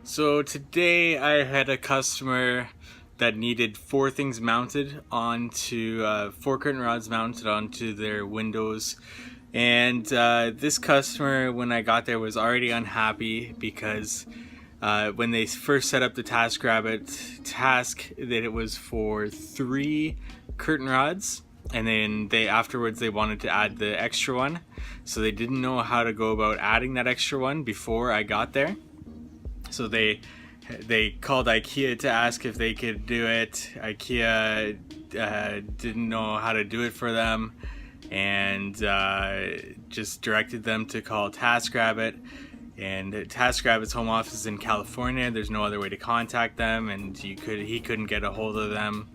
So today I had a customer that needed four things mounted onto four curtain rods mounted onto their windows. And this customer, when I got there, was already unhappy because when they first set up the TaskRabbit task, that it was for three curtain rods, and then they afterwards they wanted to add the extra one, so they didn't know how to go about adding that extra one before I got there. So they called IKEA to ask if they could do it. IKEA didn't know how to do it for them, and just directed them to call TaskRabbit. And TaskRabbit's home office is in California. There's no other way to contact them, and he couldn't get a hold of them.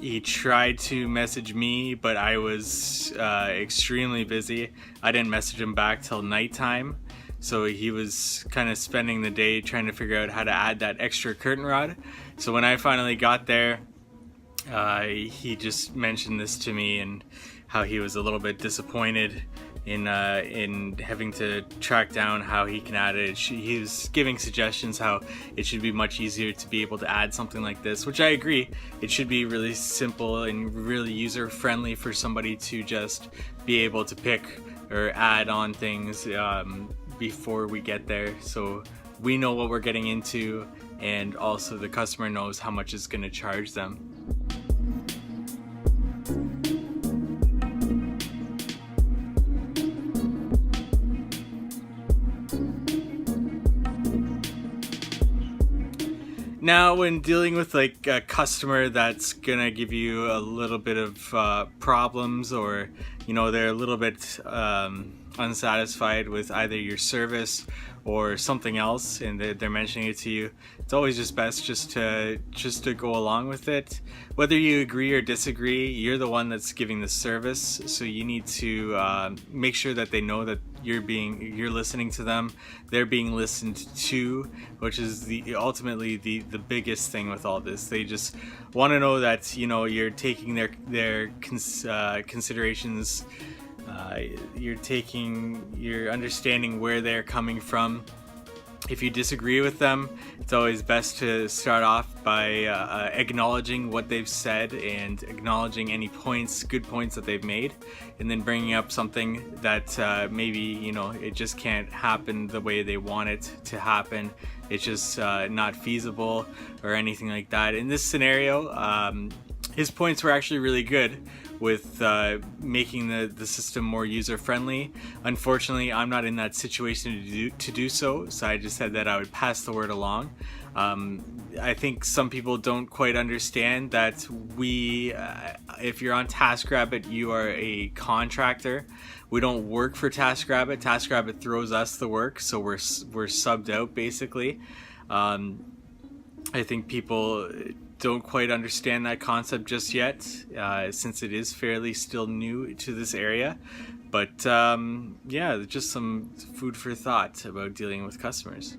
He tried to message me, but I was extremely busy. I didn't message him back till nighttime. So he was kind of spending the day trying to figure out how to add that extra curtain rod. So when I finally got there, he just mentioned this to me and how he was a little bit disappointed in having to track down how he can add it. He was giving suggestions how it should be much easier to be able to add something like this, which I agree. It should be really simple and really user friendly for somebody to just be able to pick or add on things before we get there, so we know what we're getting into, and also the customer knows how much it's going to charge them. Now, when dealing with like a customer that's gonna give you a little bit of problems, or they're a little bit unsatisfied with either your service or something else, and they're mentioning it to you, it's always just best just to go along with it. Whether you agree or disagree, you're the one that's giving the service, so you need to make sure that they know that you're listening to them, they're being listened to, which is ultimately the biggest thing with all this. They just want to know that you're taking their considerations. You're understanding where they're coming from. If you disagree with them, it's always best to start off by acknowledging what they've said and acknowledging any good points that they've made, and then bringing up something that maybe it just can't happen the way they want it to happen. It's just not feasible or anything like that. In this scenario, his points were actually really good with making the system more user-friendly. Unfortunately, I'm not in that situation to do so I just said that I would pass the word along. I think some people don't quite understand that if you're on TaskRabbit, you are a contractor. We don't work for TaskRabbit. TaskRabbit throws us the work, so we're subbed out basically. I think people don't quite understand that concept just yet, since it is fairly still new to this area. But yeah, just some food for thought about dealing with customers.